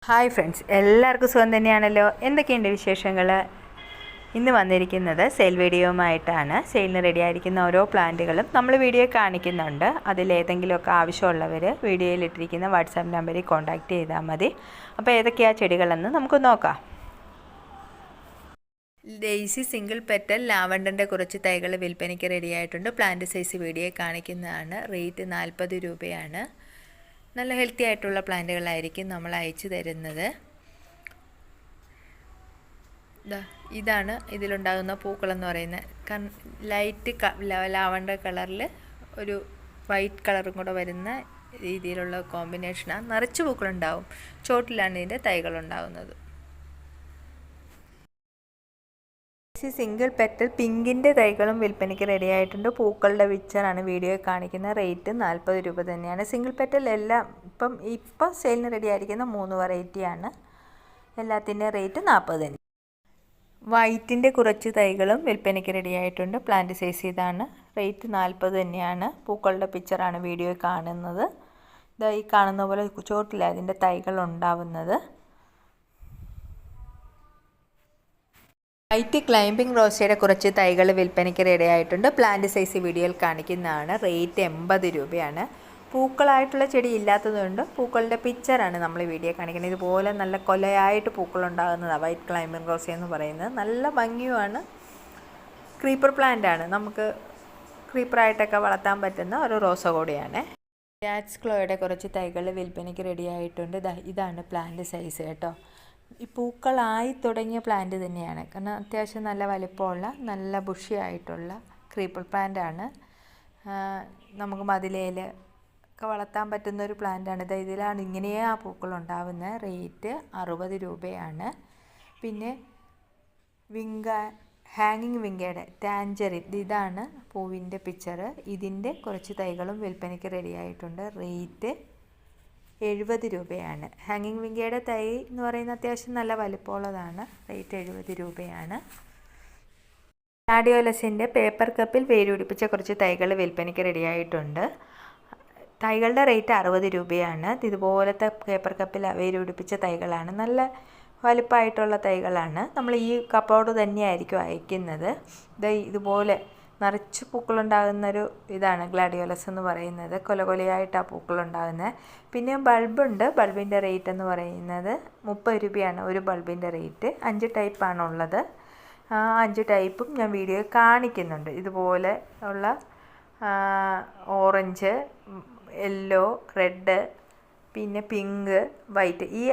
Hi friends, എല്ലാവർക്കും സുഖം തന്നെയാണല്ലോ. എന്തൊക്കെയുണ്ട് വിശേഷങ്ങൾ? ഇന്ന് വന്നിരിക്കുന്നത് സെയിൽ വീഡിയോയുമായിട്ടാണ്. സെയിലിന് റെഡി ആയിരിക്കുന്ന ഓരോ പ്ലാന്റുകളും നമ്മൾ വീഡിയോ കാണിക്കുന്നുണ്ട്. അതിലേതെങ്കിലുമൊക്കെ ആവശ്യമുള്ളവർ വീഡിയോയിലിട്ടിരിക്കുന്ന വാട്സാപ്പ് നമ്പറിൽ കോൺടാക്റ്റ് ചെയ്താൽ മതി. അപ്പോൾ ഏതൊക്കെയാണ് ചെടികളെന്ന് നമുക്ക് നോക്കാം. ഡെയ്സി സിംഗിൾ പെറ്റൽ ലാവണ്ടറിൻ്റെ കുറച്ച് തൈകൾ വിൽപ്പനയ്ക്ക് റെഡി ആയിട്ടുണ്ട്. പ്ലാന്റ് സൈസ് വീഡിയോ കാണിക്കുന്നതാണ്. റേറ്റ് 40 രൂപയാണ്. നല്ല ഹെൽത്തി ആയിട്ടുള്ള പ്ലാന്റുകളായിരിക്കും നമ്മൾ അയച്ചു തരുന്നത്. ഇതാണ് ഇതിലുണ്ടാകുന്ന പൂക്കളെന്ന് പറയുന്നത്. ലൈറ്റ് ലാവണ്ടർ കളറിൽ ഒരു വൈറ്റ് കളറും കൂടെ വരുന്ന രീതിയിലുള്ള കോമ്പിനേഷനാണ്. നിറച്ച് പൂക്കളുണ്ടാവും. ചോട്ടിലാണ് ഇതിൻ്റെ തൈകളുണ്ടാകുന്നത്. സിംഗിൾ പെറ്റൽ പിങ്കിൻ്റെ തൈകളും വിൽപ്പനയ്ക്ക് റെഡി ആയിട്ടുണ്ട്. പൂക്കളുടെ പിക്ചറാണ് വീഡിയോയിൽ കാണിക്കുന്നത്. റേറ്റ് 40 രൂപ തന്നെയാണ്. സിംഗിൾ പെറ്റൽ എല്ലാം ഇപ്പം സെയിലിന് റെഡി ആയിരിക്കുന്ന 3 വെറൈറ്റിയാണ്. എല്ലാത്തിൻ്റെ റേറ്റ് 40 തന്നെ. വൈറ്റിൻ്റെ കുറച്ച് തൈകളും വിൽപ്പനയ്ക്ക് റെഡി ആയിട്ടുണ്ട്. പ്ലാന്റ് സൈസ് ഇതാണ്. റേറ്റ് 40 തന്നെയാണ്. പൂക്കളുടെ പിക്ചറാണ് വീഡിയോയിൽ കാണുന്നത്. ഇതാ ഈ കാണുന്ന പോലെ ചോട്ടിലാണ് അതിൻ്റെ തൈകൾ ഉണ്ടാവുന്നത്. വൈറ്റ് ക്ലൈംബിംഗ് റോസയുടെ കുറച്ച് തൈകൾ വിൽപ്പനയ്ക്ക് റെഡി ആയിട്ടുണ്ട്. പ്ലാന്റ് സൈസ് വീഡിയോയിൽ കാണിക്കുന്നതാണ്. റേറ്റ് 80 രൂപയാണ്. പൂക്കളായിട്ടുള്ള ചെടി ഇല്ലാത്തതുകൊണ്ട് പൂക്കളുടെ പിക്ചറാണ് നമ്മൾ വീഡിയോ കാണിക്കുന്നത്. ഇതുപോലെ നല്ല കൊലയായിട്ട് പൂക്കളുണ്ടാകുന്നതാണ് വൈറ്റ് ക്ലൈംബിംഗ് റോസ എന്ന് പറയുന്നത്. നല്ല ഭംഗിയുമാണ്. ക്രീപ്പർ പ്ലാന്റാണ്. നമുക്ക് ക്രീപ്പറായിട്ടൊക്കെ വളർത്താൻ പറ്റുന്ന ഒരു റോസ കൂടിയാണ്. ക്യാറ്റ്സ് ക്ലോയുടെ കുറച്ച് തൈകൾ വിൽപ്പനയ്ക്ക് റെഡി ആയിട്ടുണ്ട്. ഇതാണ് പ്ലാന്റ് സൈസ് കേട്ടോ. ഈ പൂക്കളായി തുടങ്ങിയ പ്ലാന്റ് തന്നെയാണ്. കാരണം അത്യാവശ്യം നല്ല വലിപ്പമുള്ള നല്ല ബുഷിയായിട്ടുള്ള ക്രീപ്പർ പ്ലാന്റാണ്. നമുക്ക് മതിലേൽ ഒക്കെ വളർത്താൻ പറ്റുന്ന ഒരു പ്ലാന്റാണ്. ഇതിലാണ് ഇങ്ങനെയേ ആ പൂക്കളുണ്ടാവുന്നത്. റേറ്റ് 60 രൂപയാണ്. പിന്നെ ഹാങ്ങിങ് വിങ്കയുടെ ടാഞ്ചറിൻ, ഇതാണ് പൂവിൻ്റെ പിക്ചർ. ഇതിൻ്റെ കുറച്ച് തൈകളും വിൽപ്പനയ്ക്ക് റെഡി ആയിട്ടുണ്ട്. റേറ്റ് 70 രൂപയാണ്. ഹാങ്ങിങ് വിങ്കയുടെ തൈ എന്ന് പറയുന്നത് അത്യാവശ്യം നല്ല വലിപ്പമുള്ളതാണ്. റേറ്റ് 70 രൂപയാണ്. ഗ്ലാഡിയോലസിൻ്റെ പേപ്പർ കപ്പിൽ വേരുപിടിപ്പിച്ച കുറച്ച് തൈകൾ വിൽപ്പനയ്ക്ക് റെഡി ആയിട്ടുണ്ട്. തൈകളുടെ റേറ്റ് 60 രൂപയാണ്. ഇതുപോലത്തെ പേപ്പർ കപ്പിൽ വേരുപിടിപ്പിച്ച തൈകളാണ്. നല്ല വലിപ്പമായിട്ടുള്ള തൈകളാണ്. നമ്മൾ ഈ കപ്പോട് തന്നെയായിരിക്കും അയക്കുന്നത്. ഇതുപോലെ നിറച്ച് പൂക്കളുണ്ടാകുന്നൊരു ഇതാണ് ഗ്ലാഡിയോലസ് എന്ന് പറയുന്നത്. കൊലകൊലയായിട്ടാണ് പൂക്കളുണ്ടാകുന്നത്. പിന്നെ ബൾബുണ്ട്. ബൾബിൻ്റെ റേറ്റ് എന്ന് പറയുന്നത് 30 രൂപയാണ് ഒരു ബൾബിൻ്റെ റേറ്റ്. 5 ടൈപ്പാണുള്ളത്. 5 ടൈപ്പും ഞാൻ വീഡിയോയിൽ കാണിക്കുന്നുണ്ട്. ഇതുപോലെ ഉള്ള ഓറഞ്ച്, യെല്ലോ, റെഡ്, പിന്നെ പിങ്ക്, വൈറ്റ്, ഈ